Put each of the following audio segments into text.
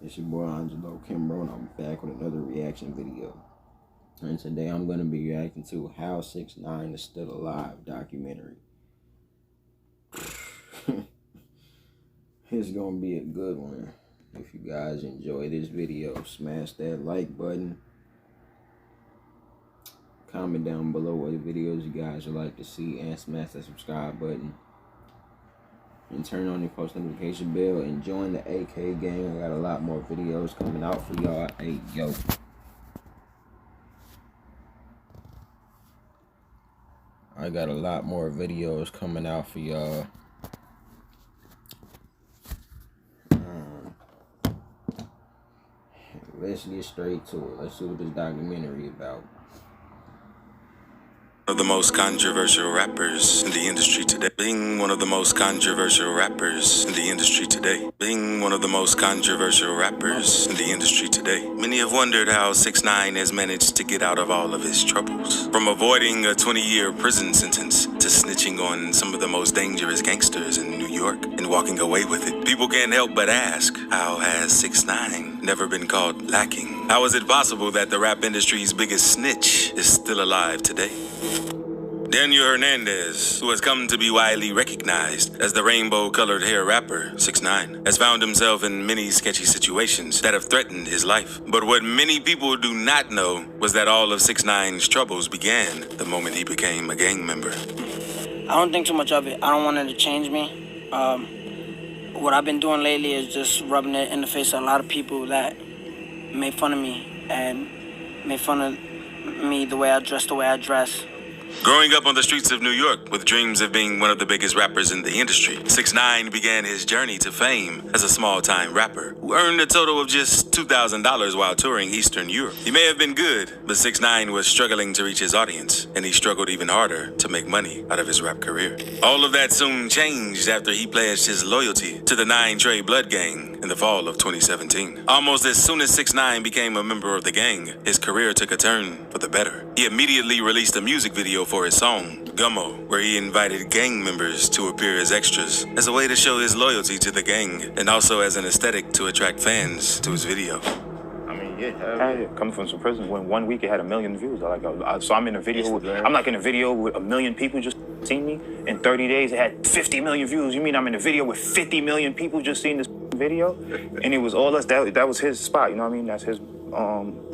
It's your boy Angelo Kimbro, and I'm back with another reaction video. And today I'm going to be reacting to How 6IX9INE Is Still Alive documentary. It's going to be a good one. If you guys enjoy this video, smash that like button. Comment down below what videos you guys would like to see, and smash that subscribe button. And turn on your post notification bell and join the AK gang. I got a lot more videos coming out for y'all. Hey, yo. I got a lot more videos coming out for y'all. Let's get straight to it. Let's see what this documentary about. One of the most controversial rappers in the industry today. Being one of the most controversial rappers in the industry today. Being one of the most controversial rappers in the industry today. Many have wondered how 6IX9INE has managed to get out of all of his troubles. From avoiding a 20-year prison sentence to snitching on some of the most dangerous gangsters in New York and walking away with it. People can't help but ask, how has 6IX9INE never been caught lacking? How is it possible that the rap industry's biggest snitch is still alive today? Daniel Hernandez, who has come to be widely recognized as the rainbow-colored hair rapper 6IX9INE, has found himself in many sketchy situations that have threatened his life. But what many people do not know was that all of 6IX9INE's troubles began the moment he became a gang member. I don't think too much of it. I don't want it to change me. What I've been doing lately is just rubbing it in the face of a lot of people that made fun of me and made fun of me the way I dress. Growing up on the streets of New York with dreams of being one of the biggest rappers in the industry, 6IX9INE began his journey to fame as a small-time rapper who earned a total of just $2,000 while touring Eastern Europe. He may have been good, but 6IX9INE was struggling to reach his audience, and he struggled even harder to make money out of his rap career. All of that soon changed after he pledged his loyalty to the 9 Trey Blood Gang in the fall of 2017. Almost as soon as 6IX9INE became a member of the gang, his career took a turn for the better. He immediately released a music video for his song, Gummo, where he invited gang members to appear as extras as a way to show his loyalty to the gang and also as an aesthetic to attract fans to his video. Coming from some prison, when 1 week it had 1 million views. So I'm in a video. I'm like in a video with 1 million people just seen me. In 30 days, it had 50 million views. You mean I'm in a video with 50 million people just seen this video? And it was all us. That was his spot. You know what I mean? That's his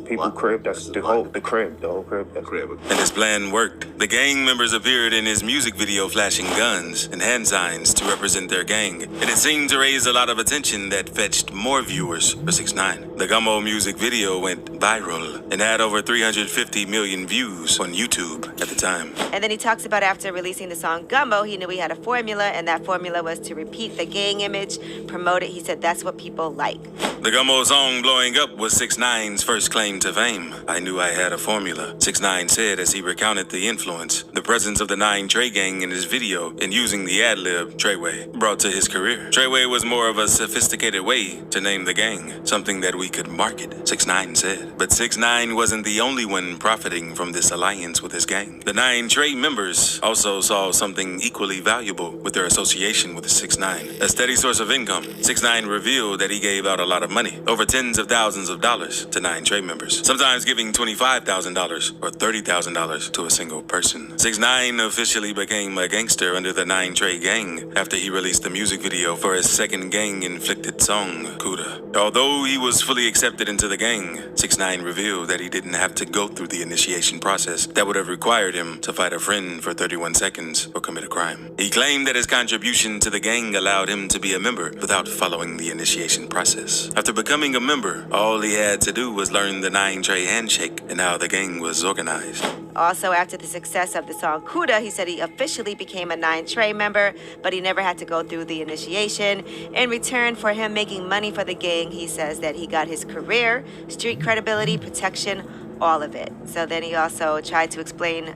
people crib. That's the whole crib. And his plan worked. The gang members appeared in his music video flashing guns and hand signs to represent their gang, and it seemed to raise a lot of attention that fetched more viewers for 6IX9INE. The Gummo music video went viral and had over 350 million views on YouTube at the time. And then he talks about after releasing the song Gummo, he knew he had a formula, and that formula was to repeat the gang image, promote it. He said that's what people like. The Gummo song blowing up was 6IX9INE's first claim to fame. I knew I had a formula, 6IX9INE said as he recounted the influence, the presence of the 9 Trey gang in his video, and using the ad-lib Treyway brought to his career. Treyway was more of a sophisticated way to name the gang, something that we could market, 6IX9INE said. But 6IX9INE wasn't the only one profiting from this alliance with his gang. The 9 Trey members also saw something equally valuable with their association with 6IX9INE, a steady source of income. 6IX9INE revealed that he gave out a lot of money, over tens of thousands of dollars, to 9 Trey members, sometimes giving $25,000 or $30,000 to a single person. 6IX9INE officially became a gangster under the 9 Trey gang after he released the music video for his second gang-inflicted song, Kuda. Although he was fully accepted into the gang, 6IX9INE revealed that he didn't have to go through the initiation process that would have required him to fight a friend for 31 seconds or commit a crime. He claimed that his contribution to the gang allowed him to be a member without following the initiation process. After becoming a member, all he had to do was learn the 9 Trey handshake and how the gang was organized. Also, after the success of the song Kuda, he said he officially became a 9 Trey member, but he never had to go through the initiation. In return for him making money for the gang, he says that he got his career, street credibility, protection, all of it. So then he also tried to explain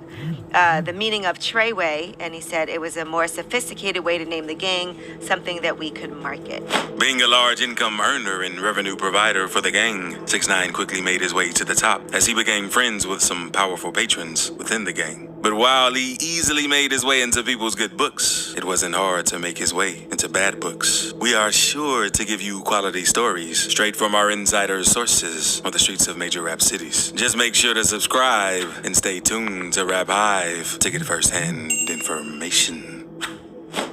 the meaning of Treyway, and he said it was a more sophisticated way to name the gang, something that we could market. Being a large income earner and revenue provider for the gang, 6IX9INE quickly made his way to the top as he became friends with some powerful patrons within the gang. But while he easily made his way into people's good books, it wasn't hard to make his way into bad books. We are sure to give you quality stories straight from our insider sources on the streets of major rap cities. Just make sure to subscribe and stay tuned to Rap Hive to get first-hand information.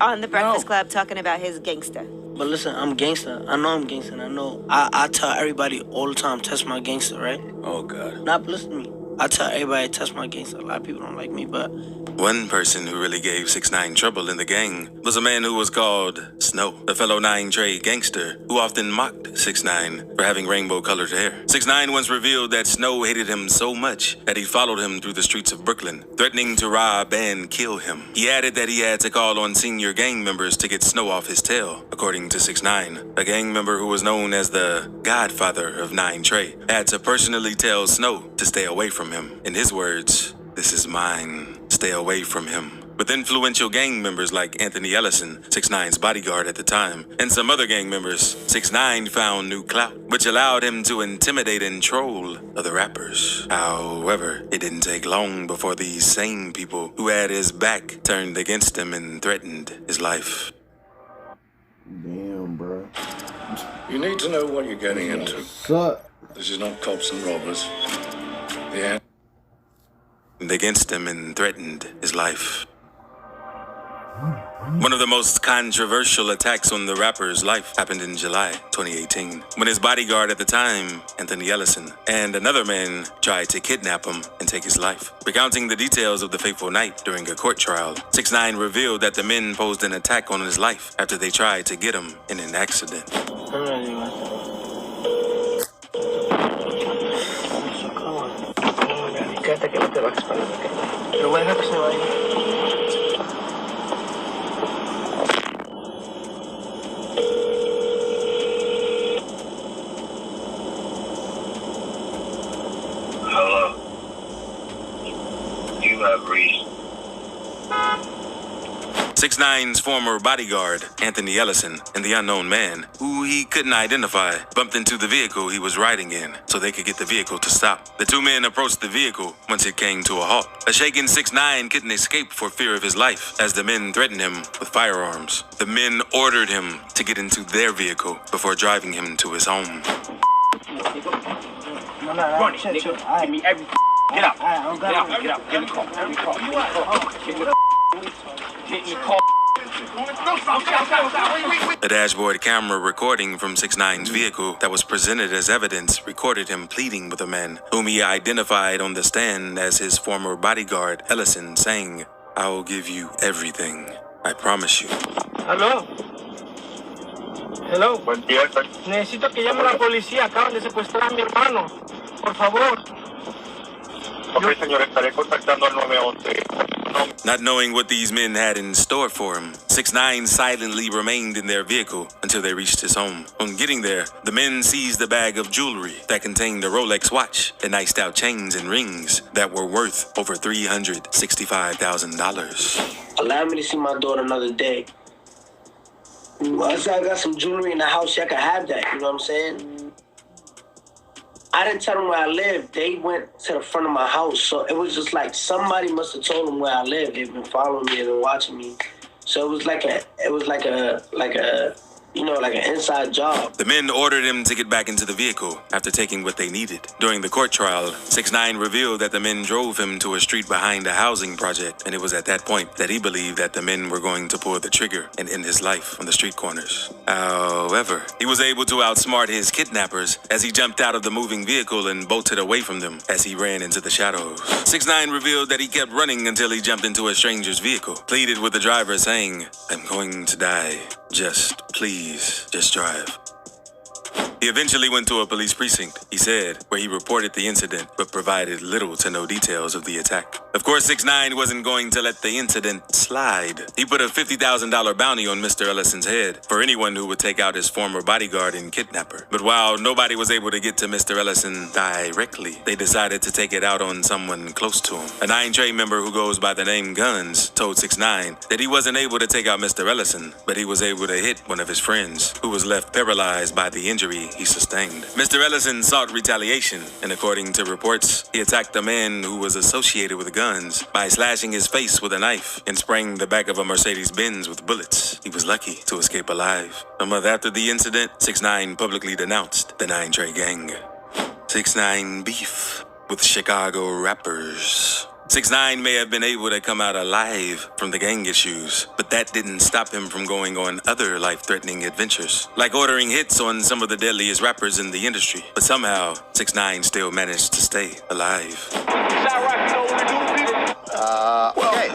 On the Breakfast Club, talking about his gangster. But listen, I'm gangster. I know I'm gangster. And I know. I tell everybody all the time, test my gangster, right? Oh, God. Nah, but listen to me. I tell everybody, test my gangster. A lot of people don't like me, but... One person who really gave 6ix9ine trouble in the gang was a man who was called Snow, a fellow 9 Trey gangster who often mocked 6ix9ine for having rainbow-colored hair. 6ix9ine once revealed that Snow hated him so much that he followed him through the streets of Brooklyn, threatening to rob and kill him. He added that he had to call on senior gang members to get Snow off his tail. According to 6ix9ine, a gang member who was known as the godfather of 9 Trey had to personally tell Snow to stay away from him. In his words, "This is mine. Stay away from him." With influential gang members like Anthony Ellison, 6ix9ine's bodyguard at the time, and some other gang members, 6ix9ine found new clout, which allowed him to intimidate and troll other rappers. However, it didn't take long before these same people who had his back turned against him and threatened his life. Damn, bro. You need to know what you're getting into. Suck. This is not cops and robbers. Yeah. Against him and threatened his life. One of the most controversial attacks on the rapper's life happened in July 2018, when his bodyguard at the time, Anthony Ellison, and another man tried to kidnap him and take his life. Recounting the details of the fateful night during a court trial, 6ix9ine revealed that the men posed an attack on his life after they tried to get him in an accident. Quédate que no te vas para lo voy a dejar que se vaya. Hello. You have reached 6ix9ine's former bodyguard, Anthony Ellison, and the unknown man, who he couldn't identify, bumped into the vehicle he was riding in so they could get the vehicle to stop. The two men approached the vehicle once it came to a halt. A shaken 6ix9ine couldn't escape for fear of his life as the men threatened him with firearms. The men ordered him to get into their vehicle before driving him to his home. Run it, nigga. Give me every... Get out. Get out. Get out. Get in the car. Get in the car. Get in the car. Get in the car. The dashboard camera recording from 6ix9ine's vehicle that was presented as evidence recorded him pleading with a man whom he identified on the stand as his former bodyguard, Ellison, saying, "I will give you everything. I promise you." Hello. Hello. Buen día, sir. Necesito que llame a la policía. Acaban de secuestrar a mi hermano. Por favor. Ok, señor, estaré contactando al 911. No. Not knowing what these men had in store for him, 6ix9ine silently remained in their vehicle until they reached his home. On getting there, the men seized a bag of jewelry that contained a Rolex watch and iced out chains and rings that were worth over $365,000. Allow me to see my daughter another day. Once I got some jewelry in the house, I could have that. You know what I'm saying? I didn't tell them where I lived. They went to the front of my house. So it was just like somebody must have told them where I lived. They've been following me and been watching me. So it was like a you know, like an inside job. The men ordered him to get back into the vehicle after taking what they needed. During the court trial, 6ix9ine revealed that the men drove him to a street behind a housing project, and it was at that point that he believed that the men were going to pull the trigger and end his life on the street corners. However, he was able to outsmart his kidnappers as he jumped out of the moving vehicle and bolted away from them as he ran into the shadows. 6ix9ine revealed that he kept running until he jumped into a stranger's vehicle, pleaded with the driver saying, "I'm going to die. Please, just drive." He eventually went to a police precinct, he said, where he reported the incident, but provided little to no details of the attack. Of course, 6ix9ine wasn't going to let the incident slide. He put a $50,000 bounty on Mr. Ellison's head for anyone who would take out his former bodyguard and kidnapper. But while nobody was able to get to Mr. Ellison directly, they decided to take it out on someone close to him. A 9 Trey member who goes by the name Guns told 6ix9ine that he wasn't able to take out Mr. Ellison, but he was able to hit one of his friends, who was left paralyzed by the injury he sustained. Mr. Ellison sought retaliation, and according to reports, he attacked a man who was associated with guns by slashing his face with a knife and spraying the back of a Mercedes-Benz with bullets. He was lucky to escape alive. A month after the incident, 6ix9ine publicly denounced the 9 Trey gang. 6ix9ine beef with Chicago rappers. 6ix9ine may have been able to come out alive from the gang issues, but that didn't stop him from going on other life-threatening adventures, like ordering hits on some of the deadliest rappers in the industry. But somehow, 6ix9ine still managed to stay alive. Okay.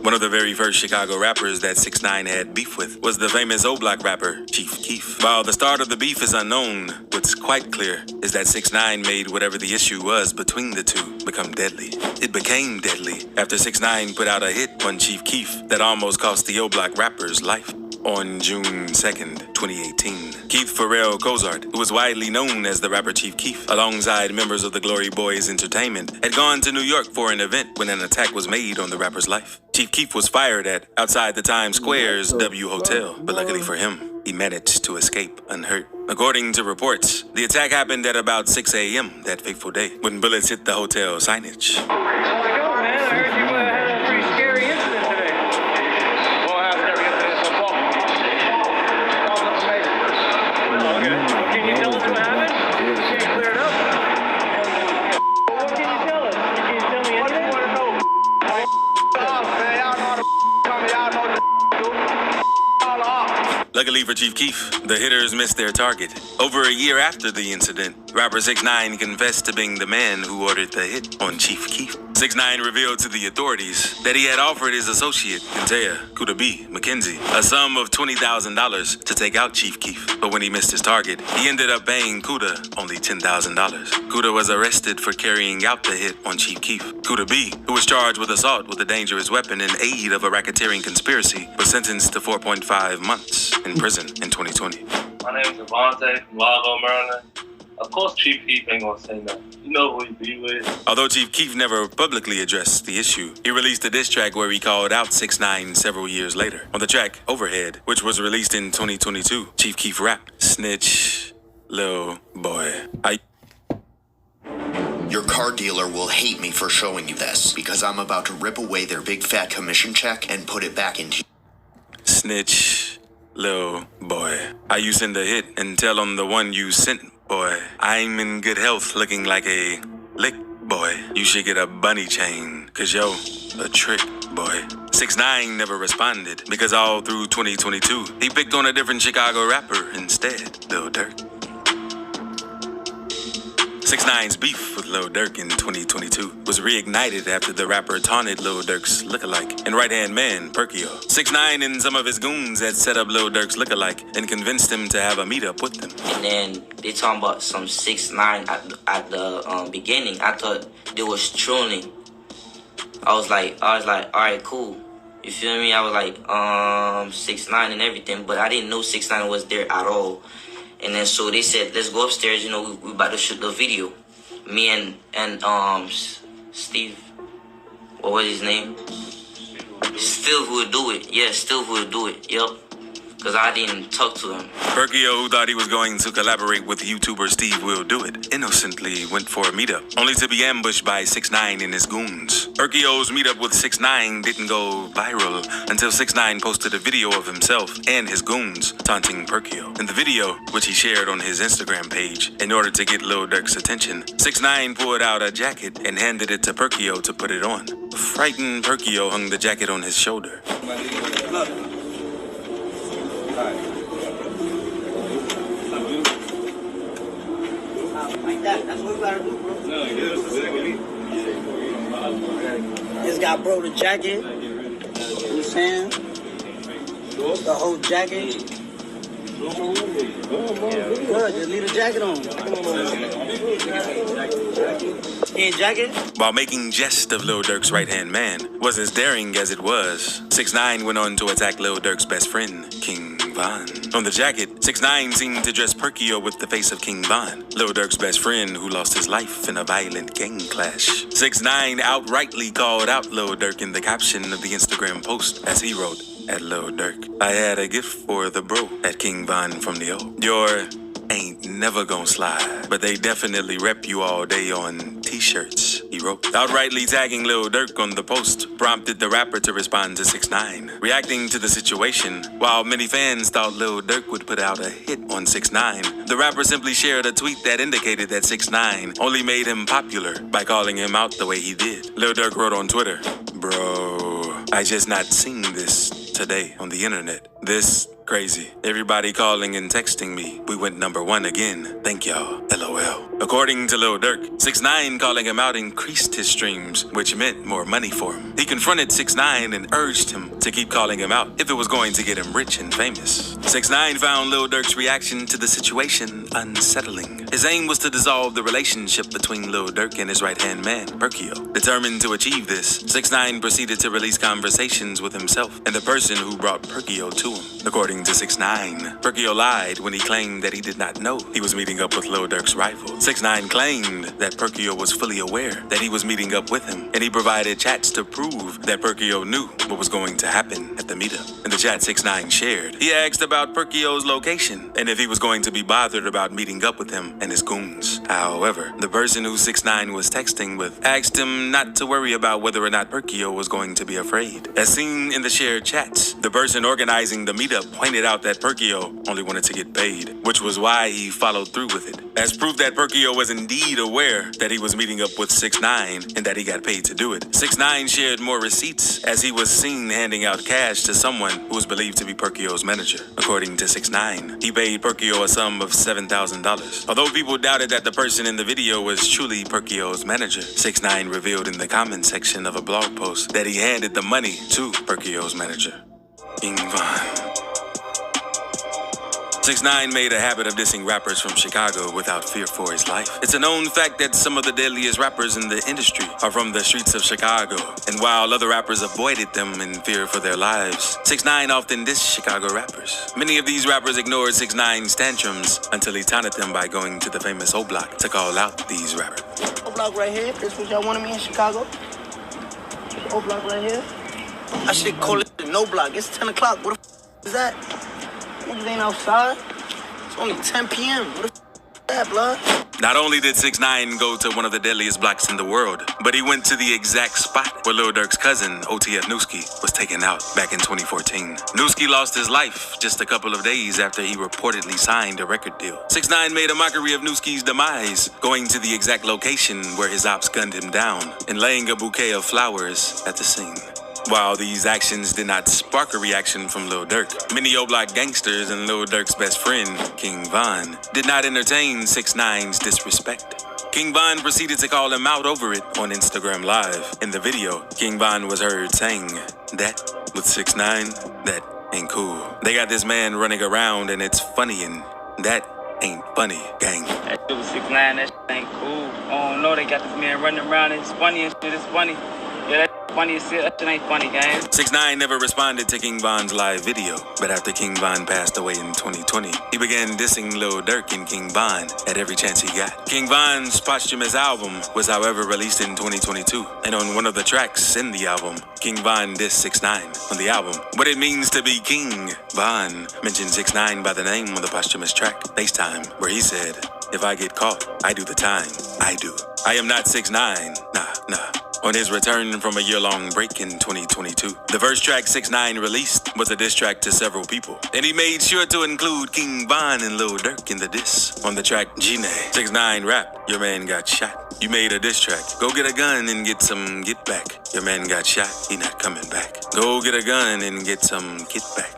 One of the very first Chicago rappers that 6ix9ine had beef with was the famous O-Block rapper, Chief Keef. While the start of the beef is unknown, what's quite clear is that 6ix9ine made whatever the issue was between the two become deadly. It became deadly after 6ix9ine put out a hit on Chief Keef that almost cost the O-Block rapper's life. On June 2nd, 2018, Keith Pharrell Cozart, who was widely known as the rapper Chief Keef, alongside members of the Glory Boys Entertainment, had gone to New York for an event when an attack was made on the rapper's life. Chief Keef was fired at outside the Times Square's W Hotel, but luckily for him, he managed to escape unhurt. According to reports, the attack happened at about 6 a.m. that fateful day, when bullets hit the hotel signage. Luckily for Chief Keef, the hitters missed their target. Over a year after the incident, rapper 6ix9ine confessed to being the man who ordered the hit on Chief Keef. 6ix9ine revealed to the authorities that he had offered his associate, Kintea Kuda B. McKenzie, a sum of $20,000 to take out Chief Keef. But when he missed his target, he ended up paying Kuda only $10,000. Kuda was arrested for carrying out the hit on Chief Keef. Kuda B, who was charged with assault with a dangerous weapon in aid of a racketeering conspiracy, was sentenced to 4.5 months in prison in 2020. My name is Avante from Largo, Maryland. Of course, Chief Keef ain't gonna say nothing. You know who he be with. Although Chief Keef never publicly addressed the issue, he released a diss track where he called out 6ix9ine several years later. On the track, Overhead, which was released in 2022, Chief Keef rapped, "Snitch, lil' boy, Your car dealer will hate me for showing you this, because I'm about to rip away their big fat commission check and put it back into Snitch, lil' boy. How you send a hit and tell on the one you sent, boy. I'm in good health looking like a lick, boy. You should get a bunny chain, cause yo, a trick, boy. 6ix9ine never responded, because all through 2022, he picked on a different Chicago rapper instead, Lil Durk. 6ix9ine's beef with Lil Durk in 2022 was reignited after the rapper taunted Lil Durk's lookalike and right-hand man, Perkio. 6ix9ine and some of his goons had set up Lil Durk's lookalike and convinced him to have a meetup with them. And then they talking about some 6ix9ine at the beginning. I thought they was trolling. I was like, all right, cool. You feel me? I was like, 6ix9ine and everything, but I didn't know 6ix9ine was there at all. And then so they said, let's go upstairs, you know, we about to shoot the video. Me and Steve, what was his name? Still would do it. Yeah, still would do it. Yep. Because I didn't talk to him. Perkio, who thought he was going to collaborate with YouTuber Steve Will Do It, innocently went for a meetup, only to be ambushed by 6ix9ine and his goons. Perkio's meetup with 6ix9ine didn't go viral until 6ix9ine posted a video of himself and his goons taunting Perkio. In the video, which he shared on his Instagram page, in order to get Lil Durk's attention, 6ix9ine pulled out a jacket and handed it to Perkio to put it on. Frightened Perkio hung the jacket on his shoulder. Like that. That's what we gotta do, bro. This guy broke the jacket. You know what I'm saying? The whole jacket. Good, just leave the jacket on. Jacket? While making jest of Lil Durk's right-hand man was as daring as it was, 6ix9ine went on to attack Lil Durk's best friend, King Von. On the jacket, 6ix9ine seemed to dress Perkio with the face of King Von, Lil Durk's best friend who lost his life in a violent gang clash. 6ix9ine outrightly called out Lil Durk in the caption of the Instagram post as he wrote, at Lil Durk. I had a gift for the bro at King Von from the O. Your ain't never gonna slide, but they definitely rep you all day on t-shirts, he wrote. Outrightly tagging Lil Durk on the post prompted the rapper to respond to 6ix9ine. Reacting to the situation, while many fans thought Lil Durk would put out a hit on 6ix9ine, the rapper simply shared a tweet that indicated that 6ix9ine only made him popular by calling him out the way he did. Lil Durk wrote on Twitter, "Bro, I just not seen this today on the internet. This crazy. Everybody calling and texting me. We went #1 again. Thank y'all. LOL." According to Lil Durk, 6ix9ine calling him out increased his streams, which meant more money for him. He confronted 6ix9ine and urged him to keep calling him out if it was going to get him rich and famous. 6ix9ine found Lil Durk's reaction to the situation unsettling. His aim was to dissolve the relationship between Lil Durk and his right-hand man, Perkio. Determined to achieve this, 6ix9ine proceeded to release conversations with himself and the person who brought Perkio to him. According to 6ix9ine, Perkio lied when he claimed that he did not know he was meeting up with Lil Durk's rival. 6ix9ine claimed that Perkio was fully aware that he was meeting up with him, and he provided chats to prove that Perkio knew what was going to happen at the meetup. In the chat 6ix9ine shared, he asked about Perkio's location and if he was going to be bothered about meeting up with him and his goons. However, the person who 6ix9ine was texting with asked him not to worry about whether or not Perkio was going to be afraid. As seen in the shared chats, the person organizing the meetup pointed out that Perkio only wanted to get paid, which was why he followed through with it. As proof that Perkio was indeed aware that he was meeting up with 6ix9ine and that he got paid to do it, 6ix9ine shared more receipts as he was seen handing out cash to someone who was believed to be Perkio's manager. According to 6ix9ine, he paid Perkio a sum of $7,000. Although people doubted that the person in the video was truly Perkio's manager, 6ix9ine revealed in the comment section of a blog post that he handed the money to Perkio's manager, King Von. 6ix9ine made a habit of dissing rappers from Chicago without fear for his life. It's a known fact that some of the deadliest rappers in the industry are from the streets of Chicago, and while other rappers avoided them in fear for their lives, 6ix9ine often dissed Chicago rappers. Many of these rappers ignored 6ix9ine's tantrums until he taunted them by going to the famous O Block to call out these rappers. O Block right here. This what y'all wanted me in Chicago. O Block right here. I should call it the No Block. It's 10 o'clock. What the f is that? Niggas ain't outside. It's only 10 p.m. What the f is that, blood? Not only did 6ix9ine go to one of the deadliest blocks in the world, but he went to the exact spot where Lil Durk's cousin, OTF Newski, was taken out back in 2014. Newski lost his life just a couple of days after he reportedly signed a record deal. 6ix9ine made a mockery of Newski's demise, going to the exact location where his ops gunned him down and laying a bouquet of flowers at the scene. While these actions did not spark a reaction from Lil Durk, many O-Block gangsters and Lil Durk's best friend, King Von, did not entertain 6ix9ine's disrespect. King Von proceeded to call him out over it on Instagram Live. In the video, King Von was heard saying, "That with 6ix9ine, that ain't cool. They got this man running around and it's funny and that ain't funny, gang." That shit with 6ix9ine, that shit ain't cool. Oh no, they got this man running around and it's funny and shit, it's funny. Yeah, that funny as shit, that shit ain't funny, gang. 6ix9ine never responded to King Von's live video, but after King Von passed away in 2020, he began dissing Lil Durk and King Von at every chance he got. King Von's posthumous album was, however, released in 2022, and on one of the tracks in the album, King Von dissed 6ix9ine on the album. What it means to be King Von mentioned 6ix9ine by the name on the posthumous track, FaceTime, where he said, "If I get caught, I do the time. I do. I am not 6ix9ine. Nah." On his return from a year-long break in 2022, the first track 6ix9ine released was a diss track to several people, and he made sure to include King Von and Lil Durk in the diss. On the track Gine, 6ix9ine rapped, "Your man got shot. You made a diss track. Go get a gun and get some get back. Your man got shot. He not coming back. Go get a gun and get some get back.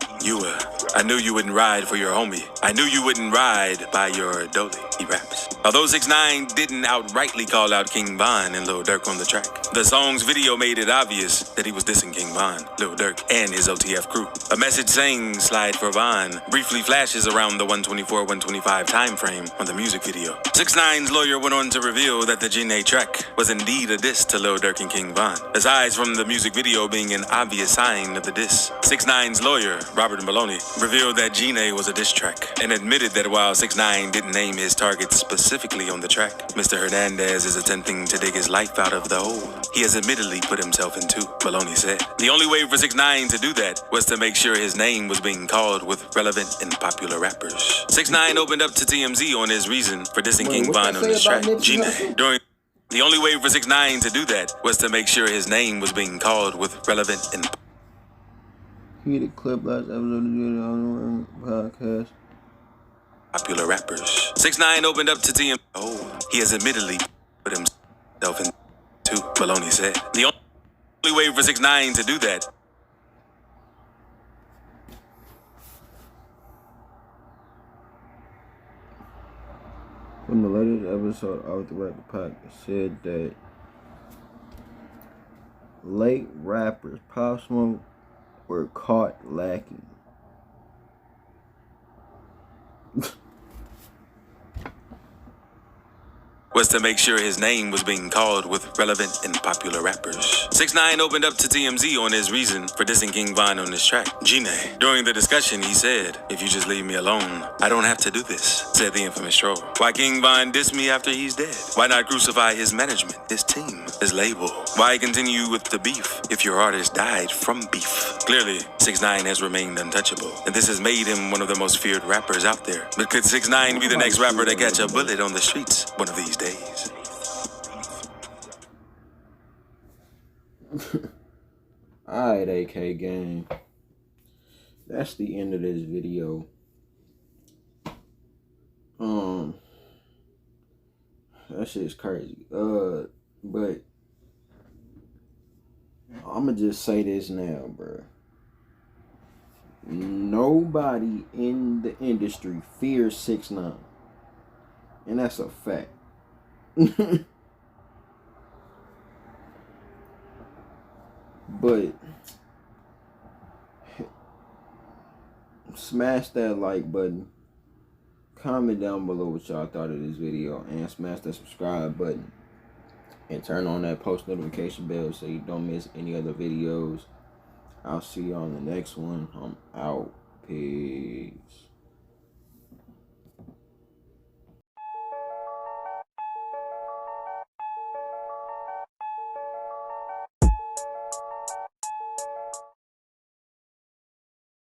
I knew you wouldn't ride for your homie. I knew you wouldn't ride by your dolly," he raps. Although 6ix9ine didn't outrightly call out King Von and Lil Durk on the track, the song's video made it obvious that he was dissing King Von, Lil Durk, and his OTF crew. A message saying "Slide for Von" briefly flashes around the 124-125 time frame on the music video. 6ix9ine's lawyer went on to reveal that the Gine track was indeed a diss to Lil Durk and King Von. Aside from the music video being an obvious sign of the diss, 6ix9ine's lawyer, Robert Robert Maloney, revealed that Gene was a diss track and admitted that while 6ix9ine didn't name his target specifically on the track, Mr. Hernandez is attempting to dig his life out of the hole he has admittedly put himself into, Maloney said. The only way for 6ix9ine to do that was to make sure his name was being called with relevant and popular rappers. 6ix9ine opened up to TMZ on his reason for dissing King Von on this track, Gene. The only way for 6ix9ine to do that was to make sure his name was being called with relevant and He the clip last episode of the podcast. Popular rappers. 6ix9ine opened up to TMZ. He has admittedly put himself into, Maloney said. The only way for 6ix9ine to do that. From the latest episode of the Rapper Pack, said that late rappers Pop Smoke were caught lacking. Was to make sure his name was being called with relevant and popular rappers. 6ix9ine opened up to TMZ on his reason for dissing King Von on this track, Gene. During the discussion, he said, "If you just leave me alone, I don't have to do this," said the infamous troll. Why King Von diss me after he's dead? Why not crucify his management, his team, his label? Why continue with the beef if your artist died from beef? Clearly, 6ix9ine has remained untouchable, and this has made him one of the most feared rappers out there. But could 6ix9ine be the next rapper to catch a bullet on the streets one of these days? Alright, AK gang. That's the end of this video. That shit's crazy. But I'ma just say this now, bro. Nobody in the industry fears 6ix9ine. And that's a fact. But smash that like button, comment down below what y'all thought of this video, and smash that subscribe button and turn on that post notification bell so you don't miss any other videos. I'll see you on the next one. I'm out. Peace.